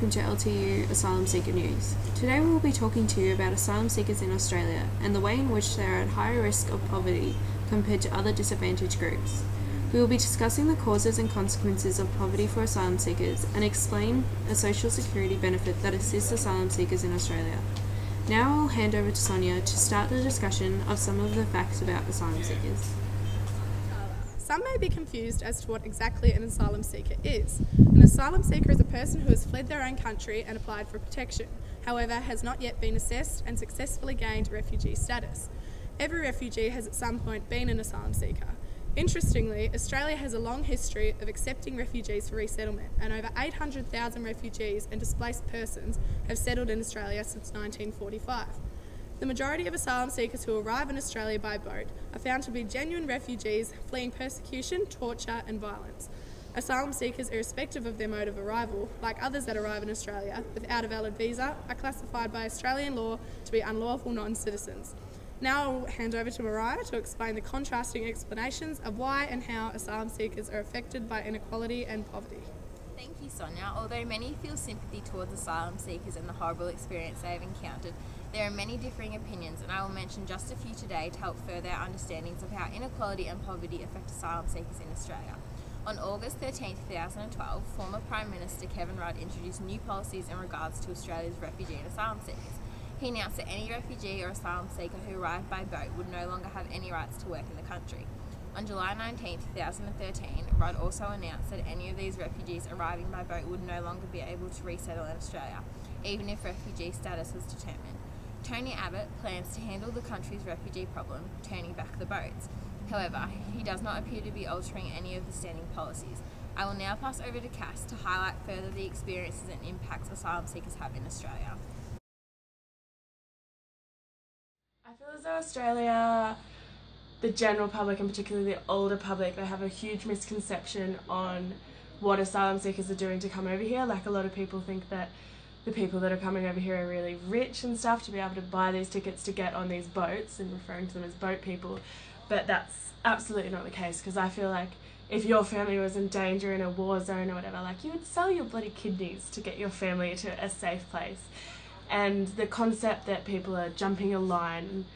welcome to LTU Asylum Seeker News. Today we will be talking to you about asylum seekers in Australia and the way in which they are at higher risk of poverty compared to other disadvantaged groups. We will be discussing the causes and consequences of poverty for asylum seekers and explain a social security benefit that assists asylum seekers in Australia. Now I'll hand over to Sonia to start the discussion of some of the facts about asylum seekers. Some may be confused as to what exactly an asylum seeker is. An asylum seeker is a person who has fled their own country and applied for protection, however has not yet been assessed and successfully gained refugee status. Every refugee has at some point been an asylum seeker. Interestingly, Australia has a long history of accepting refugees for resettlement, and over 800,000 refugees and displaced persons have settled in Australia since 1945. The majority of asylum seekers who arrive in Australia by boat are found to be genuine refugees fleeing persecution, torture and violence. Asylum seekers, irrespective of their mode of arrival, like others that arrive in Australia without a valid visa, are classified by Australian law to be unlawful non-citizens. Now I'll hand over to Mariah to explain the contrasting explanations of why and how asylum seekers are affected by inequality and poverty. Thank you, Sonia. Although many feel sympathy towards asylum seekers and the horrible experience they have encountered, there are many differing opinions, and I will mention just a few today to help further our understandings of how inequality and poverty affect asylum seekers in Australia. On August 13, 2012, former Prime Minister Kevin Rudd introduced new policies in regards to Australia's refugee and asylum seekers. He announced that any refugee or asylum seeker who arrived by boat would no longer have any rights to work in the country. On July 19, 2013, Rudd also announced that any of these refugees arriving by boat would no longer be able to resettle in Australia, even if refugee status was determined. Tony Abbott plans to handle the country's refugee problem, turning back the boats. However, he does not appear to be altering any of the standing policies. I will now pass over to Cass to highlight further the experiences and impacts asylum seekers have in Australia. I feel as though Australia, the general public and particularly the older public, they have a huge misconception on what asylum seekers are doing to come over here. Like, a lot of people think that the people that are coming over here are really rich and stuff to be able to buy these tickets to get on these boats, and referring to them as boat people. But that's absolutely not the case, because I feel like if your family was in danger in a war zone or whatever, like, you would sell your bloody kidneys to get your family to a safe place. And the concept that people are jumping a line,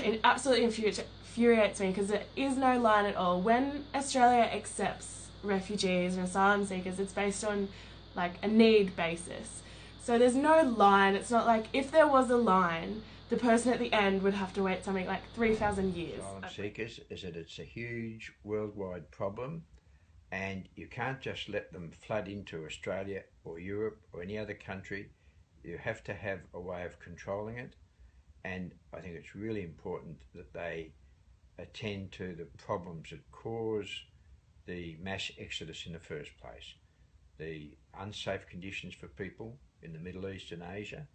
it absolutely infuriates me, because there is no line at all. When Australia accepts refugees and asylum seekers, it's based on like a need basis. So there's no line. It's not like if there was a line, the person at the end would have to wait something like 3,000 years. Asylum seekers is that it's a huge worldwide problem, and you can't just let them flood into Australia or Europe or any other country. You have to have a way of controlling it, and I think it's really important that they attend to the problems that cause the mass exodus in the first place. The unsafe conditions for people in the Middle East and Asia,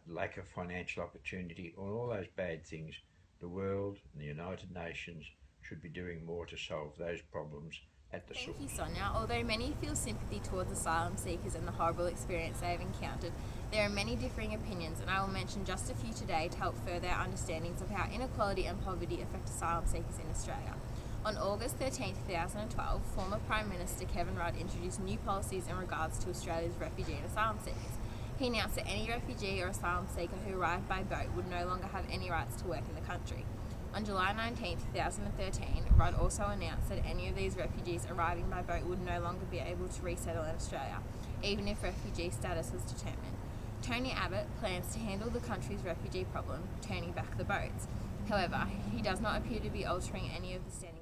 lack of financial opportunity, all those bad things. The world and the United Nations should be doing more to solve those problems at the source. Thank you, Sonia. Although many feel sympathy towards asylum seekers and the horrible experience they have encountered, there are many differing opinions, and I will mention just a few today to help further our understandings of how inequality and poverty affect asylum seekers in Australia. On August 13, 2012, former Prime Minister Kevin Rudd introduced new policies in regards to Australia's refugee and asylum seekers. He announced that any refugee or asylum seeker who arrived by boat would no longer have any rights to work in the country. On July 19, 2013, Rudd also announced that any of these refugees arriving by boat would no longer be able to resettle in Australia, even if refugee status was determined. Tony Abbott plans to handle the country's refugee problem, turning back the boats. However, he does not appear to be altering any of the standing policies.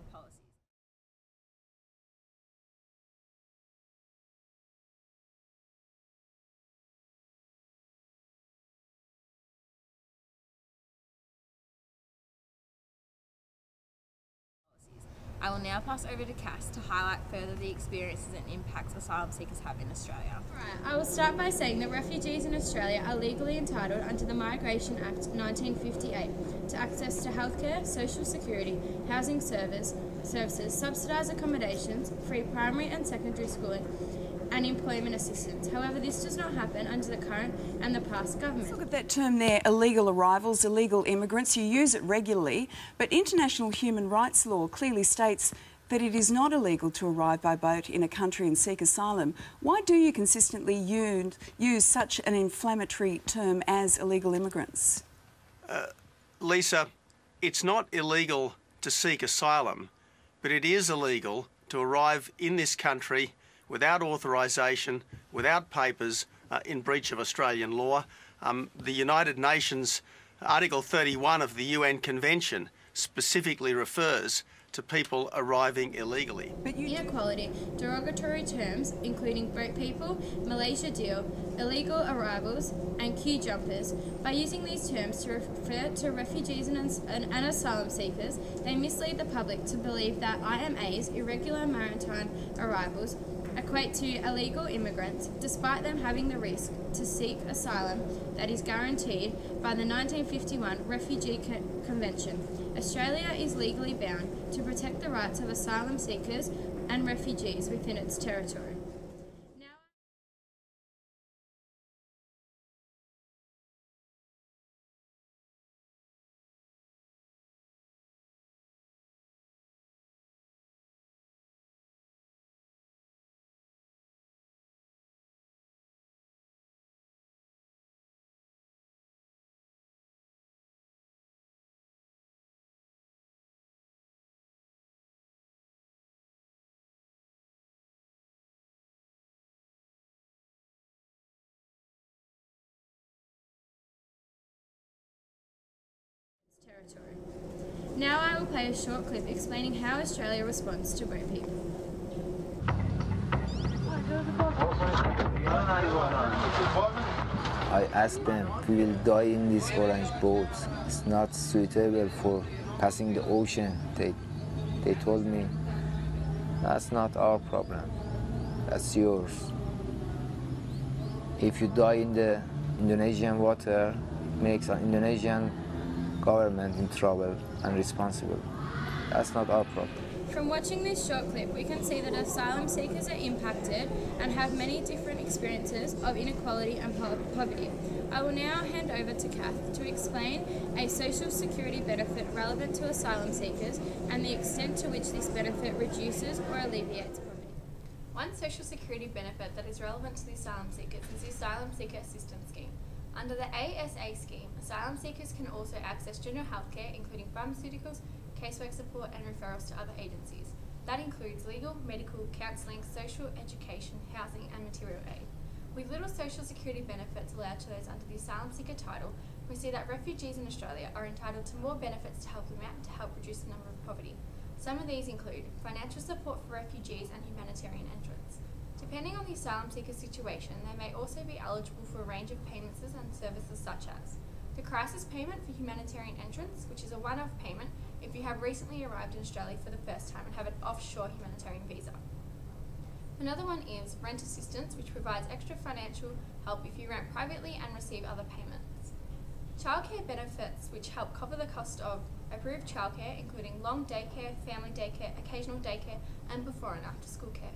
I will now pass over to Cass to highlight further the experiences and impacts asylum seekers have in Australia. Right, I will start by saying that refugees in Australia are legally entitled under the Migration Act 1958 to access to healthcare, social security, housing services, subsidised accommodations, free primary and secondary schooling, and employment assistance. However, this does not happen under the current and the past government. Let's look at that term there, illegal arrivals, illegal immigrants. You use it regularly, but international human rights law clearly states that it is not illegal to arrive by boat in a country and seek asylum, why do you consistently use such an inflammatory term as illegal immigrants? Lisa, it's not illegal to seek asylum, but it is illegal to arrive in this country without authorisation, without papers, in breach of Australian law. The United Nations, Article 31 of the UN Convention specifically refers to people arriving illegally. Inequality, derogatory terms including boat people, Malaysia deal, illegal arrivals and queue jumpers. By using these terms to refer to refugees and asylum seekers, they mislead the public to believe that IMAs, irregular maritime arrivals, equate to illegal immigrants, despite them having the risk to seek asylum that is guaranteed by the 1951 Refugee Convention. Australia is legally bound to protect the rights of asylum seekers and refugees within its territory. Territory. Now I will play a short clip explaining how Australia responds to boat people. I asked them, we will die in these orange boats. It's not suitable for passing the ocean. They told me, that's not our problem, that's yours. If you die in the Indonesian water, it makes an Indonesian government in trouble and responsible. That's not our problem. From watching this short clip, we can see that asylum seekers are impacted and have many different experiences of inequality and poverty. I will now hand over to Kath to explain a social security benefit relevant to asylum seekers and the extent to which this benefit reduces or alleviates poverty. One social security benefit that is relevant to the asylum seekers is the Asylum Seeker Assistance Scheme. Under the ASA scheme, asylum seekers can also access general health care, including pharmaceuticals, casework support and referrals to other agencies. That includes legal, medical, counselling, social, education, housing and material aid. With little social security benefits allowed to those under the asylum seeker title, we see that refugees in Australia are entitled to more benefits to help them out and to help reduce the number of poverty. Some of these include financial support for refugees and humanitarian entrance. Depending on the asylum seeker situation, they may also be eligible for a range of payments and services such as the crisis payment for humanitarian entrance, which is a one-off payment if you have recently arrived in Australia for the first time and have an offshore humanitarian visa. Another one is rent assistance, which provides extra financial help if you rent privately and receive other payments. Childcare benefits, which help cover the cost of approved childcare, including long daycare, family daycare, occasional daycare, and before and after school care.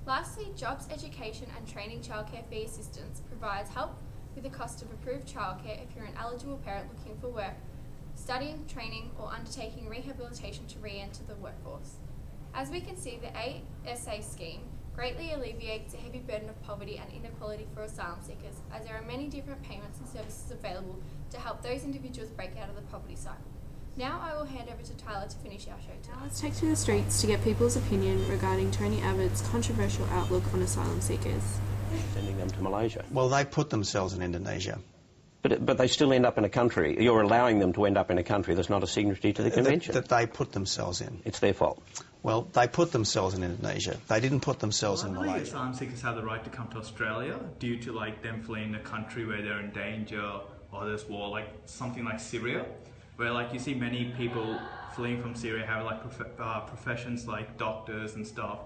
Lastly, jobs, education and training childcare fee assistance provides help with the cost of approved childcare if you're an eligible parent looking for work, studying, training or undertaking rehabilitation to re-enter the workforce. As we can see, the ASA scheme greatly alleviates the heavy burden of poverty and inequality for asylum seekers, as there are many different payments and services available to help those individuals break out of the poverty cycle. Now I will hand over to Tyler to finish our show today. Now let's take to the streets to get people's opinion regarding Tony Abbott's controversial outlook on asylum seekers. Sending them to Malaysia. Well, they put themselves in Indonesia. But they still end up in a country. You're allowing them to end up in a country that's not a signatory to the convention. That they put themselves in. It's their fault. Well, they put themselves in Indonesia. They didn't put themselves in Malaysia. Asylum seekers have the right to come to Australia due to them fleeing a country where they're in danger or there's war, like something like Syria, where you see many people fleeing from Syria have professions like doctors and stuff.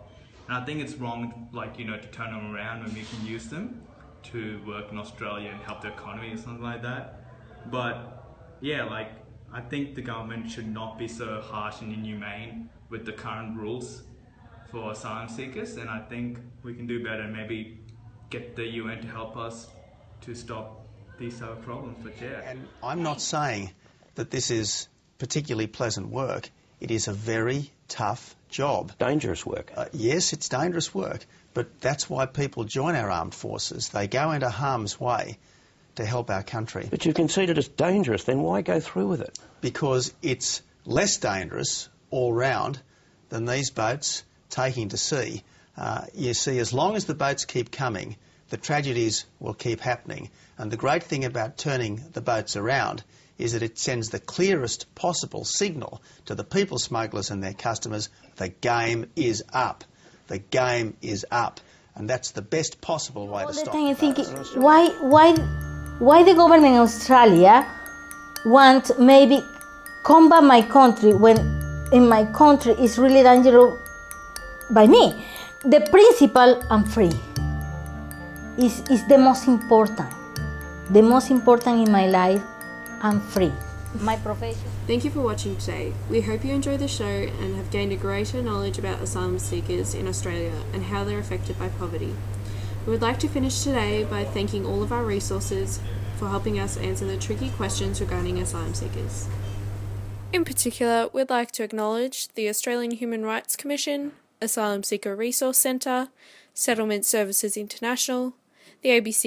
And I think it's wrong, to turn them around when we can use them to work in Australia and help the economy or something like that. But yeah, I think the government should not be so harsh and inhumane with the current rules for asylum seekers, and I think we can do better and maybe get the UN to help us to stop these type of problems. But yeah. And I'm not saying that this is particularly pleasant work. It is a very tough job. Dangerous work. Yes, it's dangerous work, but that's why people join our armed forces. They go into harm's way to help our country. But you conceded it's dangerous, then why go through with it? Because it's less dangerous all round than these boats taking to sea. You see, as long as the boats keep coming, the tragedies will keep happening. And the great thing about turning the boats around is that it sends the clearest possible signal to the people smugglers and their customers: the game is up. The game is up. And that's the best possible way to stop All the time the thinking, boats. why the government in Australia want maybe combat my country when in my country is really dangerous by me? The principle, I'm free, is the most important. The most important in my life, I'm free. My profession. Thank you for watching today. We hope you enjoyed the show and have gained a greater knowledge about asylum seekers in Australia and how they're affected by poverty. We would like to finish today by thanking all of our resources for helping us answer the tricky questions regarding asylum seekers. In particular, we'd like to acknowledge the Australian Human Rights Commission, Asylum Seeker Resource Centre, Settlement Services International, the ABC